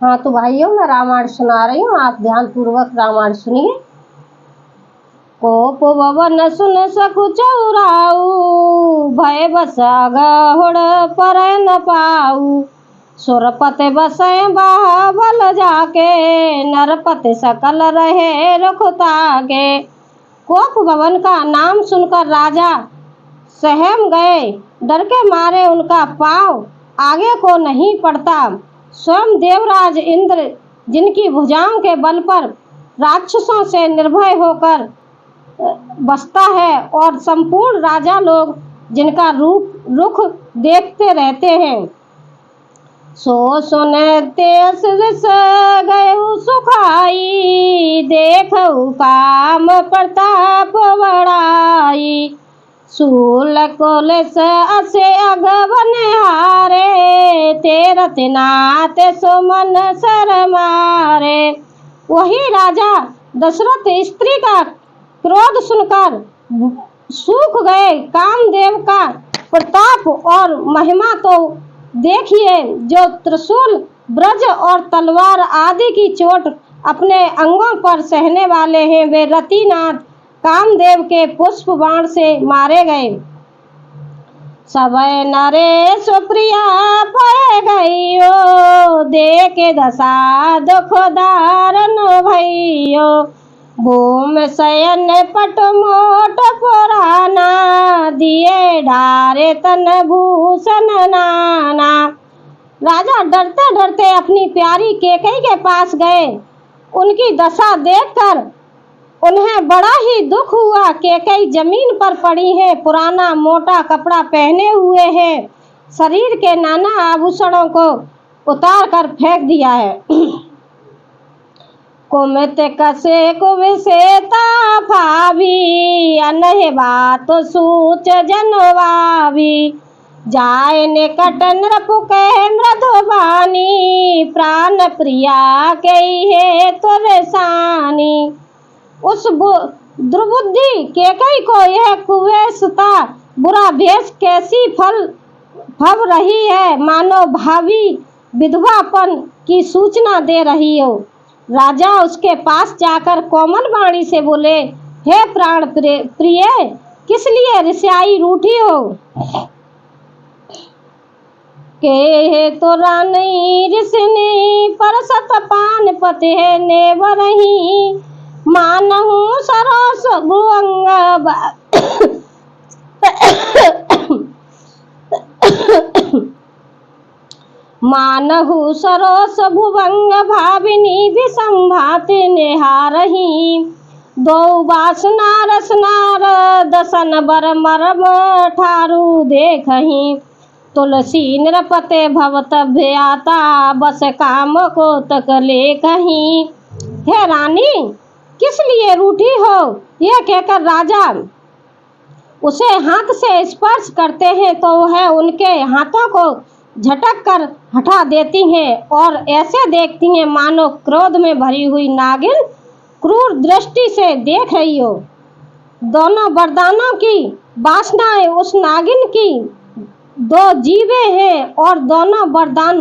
हाँ तो भाइयों, मैं रामायण सुना रही हूँ, आप ध्यान पूर्वक रामायण सुनिए। कोप भवन सुन सकु चौराऊ, भय बस गहुड़ पर न पाऊ। सुरपति बसे बाबल जाके, नरपति सकल रहे रुखताके। कोप भवन का नाम सुनकर राजा सहम गए, डर के मारे उनका पांव आगे को नहीं पड़ता। स्वयं देवराज इंद्र, जिनकी भुजाओं के बल पर राक्षसों से निर्भय होकर बसता है, और संपूर्ण राजा लोग जिनका रुख देखते रहते हैं, सो सुनते रिस गए सुखाई। देखऊ काम प्रताप बड़ाई, सूल कोलस असे अगवन हारे। तेरथ नाथ सुमन सर मारे। वही राजा दशरथ स्त्री का क्रोध सुनकर सूख गए। कामदेव का प्रताप और महिमा तो देखिए, जो त्रिशूल, ब्रज और तलवार आदि की चोट अपने अंगों पर सहने वाले हैं, वे रतिनाथ कामदेव के पुष्प बाण से मारे गए। सबय नरेश प्रिया पय गइयो, देखे दशा दुख दारन भइयो। भूम शयन पट मोट पुराना, दिए ढारे तन भूषण नाना। राजा डरते डरते अपनी प्यारी केकई के पास गए। उनकी दशा देखकर उन्हें बड़ा ही दुख हुआ। केकई जमीन पर पड़ी है, पुराना मोटा कपड़ा पहने हुए है, शरीर के नाना आभूषणों को उतार कर फेंक दिया है। कुमित कसे कुविसेता भावी, अनह बात सूच जनवावी। जाय निकट नृपुके मृदुबानी, प्राण प्रिया कई है तुरसानी। उस दुर्बुद्धि केकई को यह कुवेशता बुरा भेष कैसी फल रही है, मानो भावी विधवापन की सूचना दे रही हो। राजा उसके पास जाकर कोमल वाणी से बोले, हे प्राण प्रिय, किस लिए रिसाई रूठी हो? के तो रानी रिसनी पर सतपान पते ने बरही। मानहु सरस भुवंग मानहु सरोस भुवंग भाविनी विसंभाति निहारही। दो वासना रसनार दसन बर मरम ठारू देखही। तुलसी नृपते भवतभ्य आता, बस काम को तक लेखही। हे रानी, किस लिए रूठी हो? यह कहकर राजा उसे हाथ से स्पर्श करते हैं तो वह उनके हाथों को झटक कर हटा देती हैं और ऐसे देखती हैं मानो क्रोध में भरी हुई नागिन क्रूर दृष्टि से देख रही हो। दोनों वरदानों की वासनाएं उस नागिन की दो जीवे हैं, और दोनों वरदान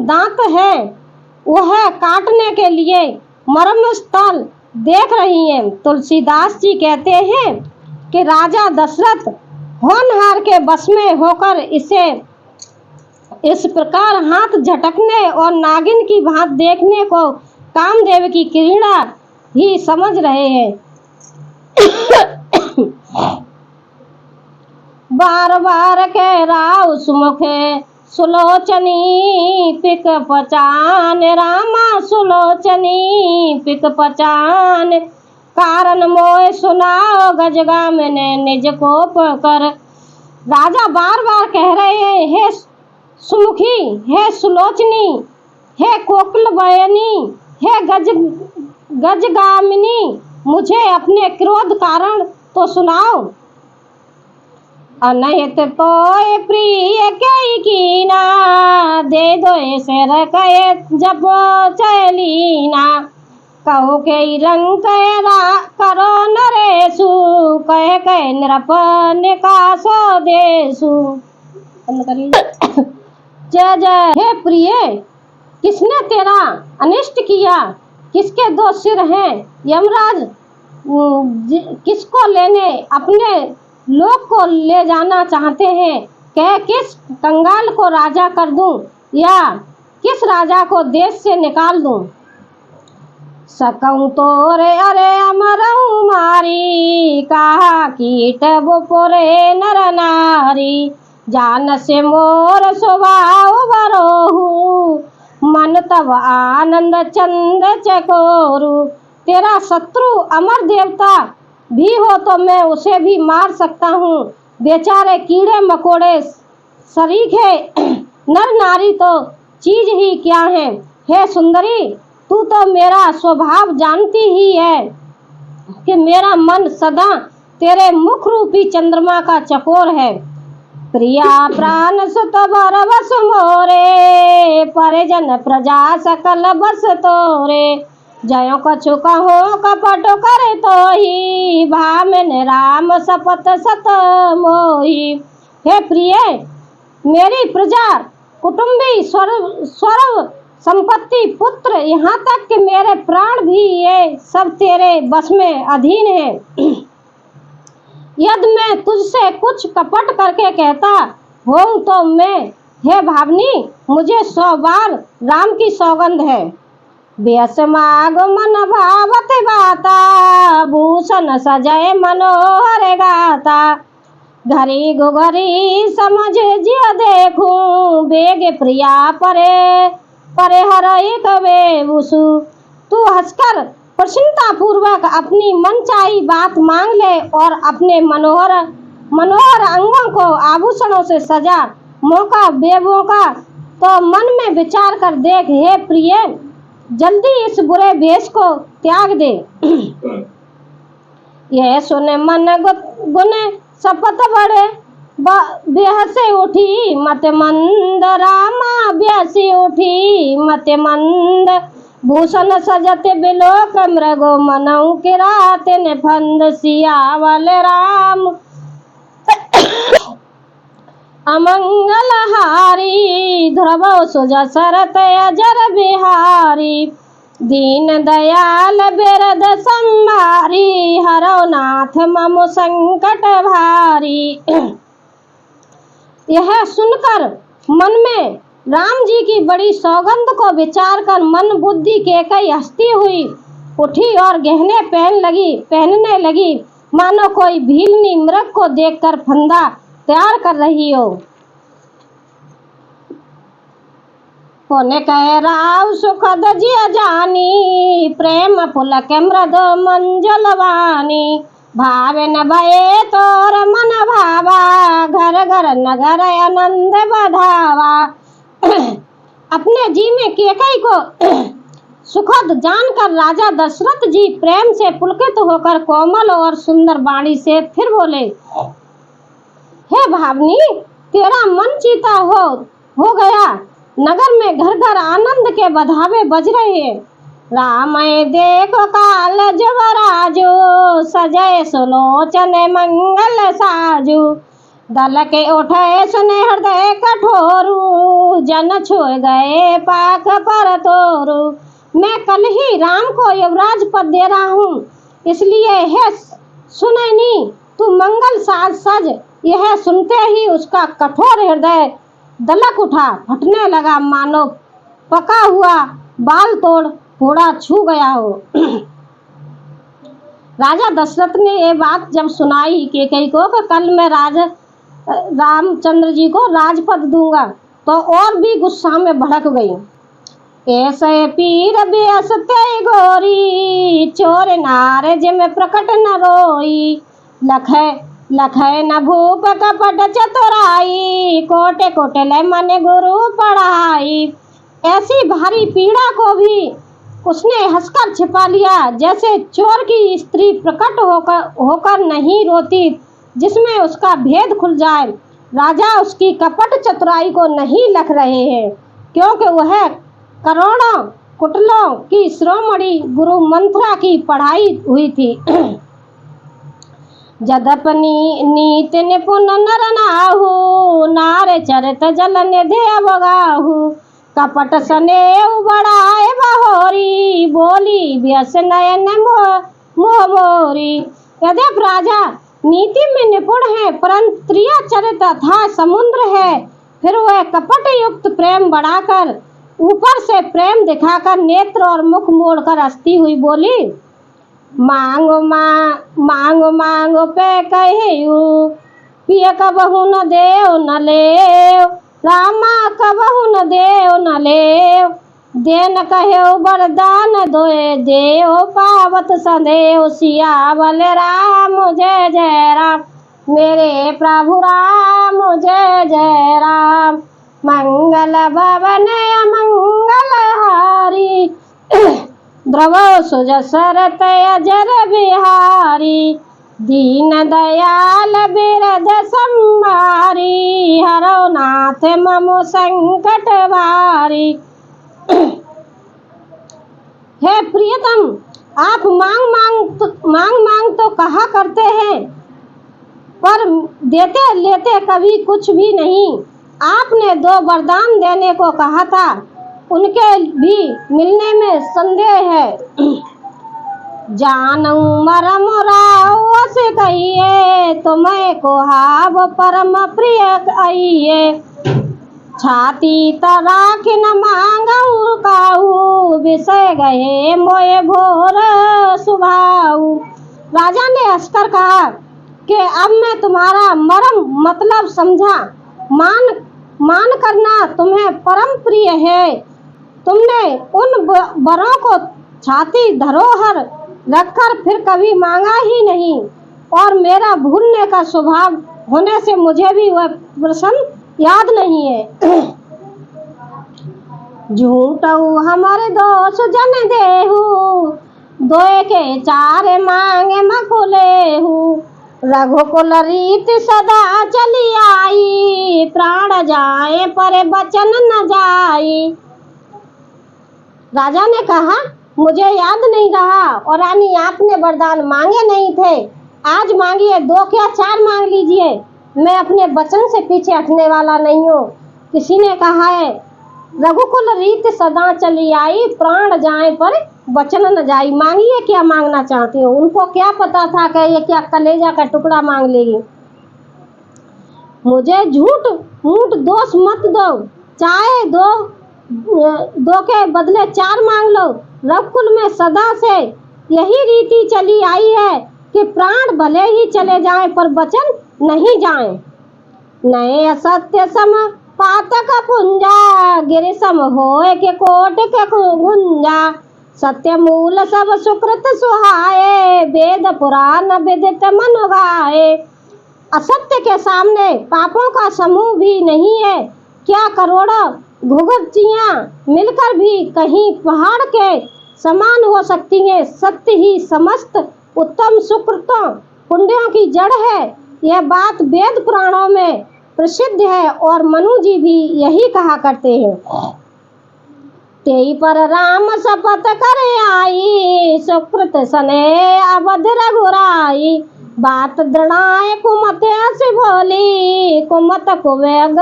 दांत है। वह काटने के लिए मर्म स्थल देख रही हैं। तुलसीदास जी कहते हैं कि राजा दशरथ होनहार के बस में होकर इसे इस प्रकार हाथ झटकने और नागिन की भांत देखने को कामदेव की क्रीड़ा ही समझ रहे हैं। बार बार कह राव सुमुखे सुलोचनी पिक पचान। रामा सुलोचनी पिक पचान, कारण मोय सुनाओ गजगाम ने निज को पकर। राजा बार बार कह रहे हैं, हे सुमुखी, हे सुलोचनी, हे कोकिल बयनी, हे गजगामिनी, मुझे अपने क्रोध कारण तो सुनाओ। अनहित तो प्रिय कई कीना, दे दो सिर कहे जब चलीना। कहो के रंग करो नरेशु, कह नृप निकासो देशु। जय जय। हे प्रिय, किसने तेरा अनिष्ट किया? किसके दो सिर हैं? यमराज किसको लेने अपने लोक को ले जाना चाहते हैं? कह किस कंगाल को राजा कर दूं या किस राजा को देश से निकाल दूं? सकऊं तो रे अरे अमरऊ मारी, कहा कीट वो पोरे नर नारी। जान से मोर स्वभाव बरोहू, मन तब आनंद चंद चकोरू। तेरा शत्रु अमर देवता भी हो तो मैं उसे भी मार सकता हूँ। बेचारे कीड़े मकोड़े शरीक है, नर नारी तो चीज ही क्या है। हे सुंदरी, तू तो मेरा स्वभाव जानती ही है कि मेरा मन सदा तेरे मुख रूपी चंद्रमा का चकोर है। प्रिया प्राण सुत बर बस मोरे, परिजन प्रजा सकल बस तोरे। जयो कछु कहो कपट करे तो ही, भामिन राम सपत सत मोही। हे प्रिय, मेरी प्रजा, कुटुंबी, स्वर्व संपत्ति, पुत्र, यहाँ तक कि मेरे प्राण भी ये सब तेरे बस में अधीन है। यदि मैं तुझसे कुछ कपट करके कहता हूँ तो मैं, हे भावनी, मुझे 100 बार राम की सौगंध है। व्यस माग मन भावत बाता, भूषण सजय मनोहर गाता। घरी गुघरी समझ जिया देखूं, बेग प्रिया परे परे हरई कबे बुसु। तू हंसकर प्रसन्नता पूर्वक अपनी मनचाही बात मांग ले और अपने मनोहर अंगों को आभूषणों से सजा। मौका बेमौका तो मन में विचार कर देख। हे प्रिय, जल्दी इस बुरे भेष को त्याग दे। यह सुने मन गुने शपथ बड़े, बेहसे उठी मत मंद। रामा ब्यासी उठी मत मंद, भूषण सजत बिलोक मृगो मनऊ किरात ने फंद। सियावल राम अमंगल हारी, ध्रुव सुजा सरत अजर बिहारी। दीन दयाल बिरद संभारी, हरो नाथ मम संकट भारी। यह सुनकर मन में राम जी की बड़ी सौगंध को विचार कर मन बुद्धि के कई हंसती हुई उठी और गहने पहनने लगी, मानो कोई भीलनी मृग को देखकर फंदा तैयार कर रही हो। कोने कह राव सुखद जिया जानी, प्रेम पुलक मृद मंजलवानी। भावे न भये तोर मन भावा, घर घर नगर आनंद बधावा। अपने जी में केकई को सुखद जानकर राजा दशरथ जी प्रेम से पुलकित होकर कोमल और सुंदर वाणी से फिर बोले, हे भावनी, तेरा मन चीता हो गया। नगर में घर घर आनंद के बधावे बज रहे हैं। राम देखो काल जुवराजो, सजय सुलोचन मंगल साजू। दल के उठे सुने हृदय कठोरू, जन छुए गए पाक पर तोरू। मैं कल ही राम को युवराज पद दे रहा हूँ, इसलिए है सुनैनी तू मंगल साज सज। यह सुनते ही उसका कठोर हृदय दलक उठा, फटने लगा, मानो पका हुआ बाल तोड़ घोड़ा छू गया हो। राजा दशरथ ने ये बात जब सुनाई केकई को कि कल मैं रामचंद्र जी को राजपद दूंगा, तो और भी गुस्सा में भड़क गई। ऐसे पीर बेसते गोरी, चोर नार जिम प्रकट न रोई। लखै न भूप कपट चतुराई, कोटे कोटे ले मन गुरु पढ़ाई। ऐसी भारी पीड़ा को भी उसने हंसकर छिपा लिया, जैसे चोर की स्त्री प्रकट होकर नहीं रोती, जिसमें उसका भेद खुल जाए। राजा उसकी कपट चतुराई को नहीं लख रहे हैं, क्योंकि वह करोड़ों कुटलों की शिरोमणि गुरु मंत्रा की पढ़ाई हुई थी। जदपनी नीत निपुण नर नाहु, नारे चरित जल निधि अवगाहु। कपट स्नेह बढ़ाए बहोरी, बोली व्यस नयन मोह मोरी। यद्यप राजा नीति में निपुण है, परंतु प्रिय चरित अथाह समुद्र है, फिर वह कपट युक्त प्रेम बढ़ाकर, ऊपर से प्रेम दिखाकर नेत्र और मुख मोड़कर हंसती हुई बोली, मांगो मांगो मांगो पे कहियो, पिय कबहु न देव न लेव, रामा कबहु न देव न लेव। देन कहो वरदान दोए देव, पावत सदैव सियावल राम जय जय राम। मेरे प्रभु राम जय जय राम। मंगल भवन मंगल हारी, द्रवो सुजसरत अजर बिहारी। दीन दयाल बिरद संभारी, हरो नाथ मम संकट भारी। हे प्रियतम, आप मांग मांग तो कहा करते हैं, पर देते लेते कभी कुछ भी नहीं। आपने 2 वरदान देने को कहा था, उनके भी मिलने में संदेह है। जानू मरम राव से कहिए, तुम्हें को हाव परम प्रिय आइए। छाती तराख न मांगू काहू, विषय गए मोए भोर सुभाऊ। राजा ने हंसकर कहा कि अब मैं तुम्हारा मरम मतलब समझा। मान करना तुम्हें परम प्रिय है। तुमने उन वरों को छाती धरोहर रखकर फिर कभी मांगा ही नहीं, और मेरा भूलने का स्वभाव होने से मुझे भी वह प्रसन्न याद नहीं है। झूठऊ हमारे दोष जन देहु, दोए के 4 मांगे मकुलेहु। रघुकुल रीति सदा चली आई, प्राण जाए पर बचन न जाई। राजा ने कहा, मुझे याद नहीं रहा, और रानी आपने वरदान मांगे नहीं थे, आज मांगिए, 2 क्या 4 मांग लीजिए, मैं अपने वचन से पीछे हटने वाला नहीं हूँ। किसी ने कहा है, रघुकुल रीत सदा चली आई, प्राण जाए पर वचन न जाई। मांगिए, क्या मांगना चाहती हो। उनको क्या पता था कि ये क्या कलेजा का टुकड़ा मांग लेगी। मुझे झूठ मूठ दोष मत दो, चाहे 2 के बदले 4 मांग लो। रघुकुल में सदा से यही रीति चली आई है कि प्राण भले ही चले जाएं पर वचन नहीं जाएं। नए असत्य सम पातक पुंजा, गिर सम होए के कोट के गुंजा। सत्य मूल सब सुकृत सुहाए, वेद पुराण विदित मन गाए। असत्य के सामने पापों का समूह भी नहीं है। क्या करोड़ों घुघुतियां मिलकर भी कहीं पहाड़ के समान हो सकती हैं। सत्य ही समस्त उत्तम सुकृतों पुण्यों की जड़ है। यह बात वेद पुराणों में प्रसिद्ध है और मनु जी भी यही कहा करते हैं। तेई पर राम शपथ कर आई, सुकृत सने अवध रघुराई। बात दृढ़ाए कुमत ऐसी बोली, कुमत कुवेग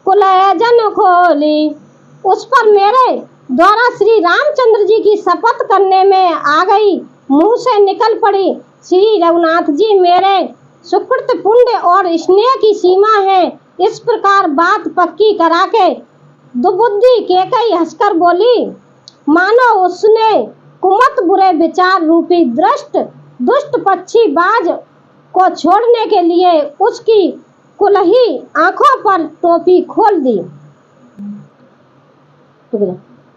कुलय जन खोली। उस पर मेरे द्वारा श्री रामचंद्र जी की शपथ करने में आ गई, मुंह से निकल पड़ी। श्री रघुनाथ जी मेरे सुकृत पुण्य और स्नेह की सीमा है। इस प्रकार बात पक्की करा के दुबुद्धि केकई हंसकर बोली, मानो उसने कुमत बुरे विचार रूपी दुष्ट पक्षी बाज को छोड़ने के लिए उसकी कुलही आंखों पर टोपी खोल दी।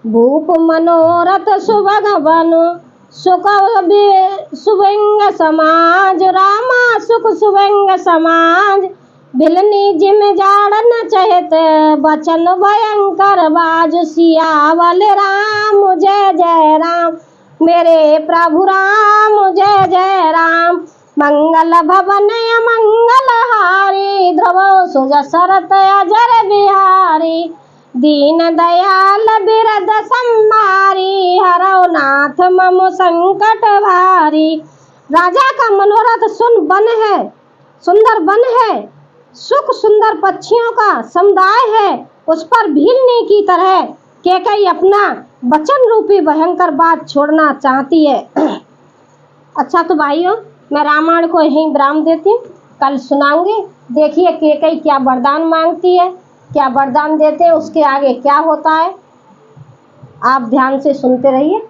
भूप मनोरथ सुभग बनो, सुख सुभंग समाज। रामा सुख सुभंग समाज, बिलनी जिम जाड़न चहत, बचन भयंकर बाज। सियावल राम जय जय राम, मेरे प्रभु राम जय जय राम। मंगल भवन मंगल हारी, ध्रुव सुजसरत अजर बिहारी। दीन दयाल बिरद संभारी, हरो नाथ मम संकट भारी। राजा का मनोरथ सुन बन है, सुंदर बन है, सुख सुंदर पक्षियों का समुदाय है, उस पर भीलने की तरह कैकेयी अपना वचन रूपी भयंकर बात छोड़ना चाहती है। अच्छा तो भाइयों, मैं रामायण को यहीं विराम देती हूँ, कल सुनाऊंगी। देखिए कैकेयी क्या वरदान मांगती है, क्या वरदान देते हैं, उसके आगे क्या होता है। आप ध्यान से सुनते रहिए।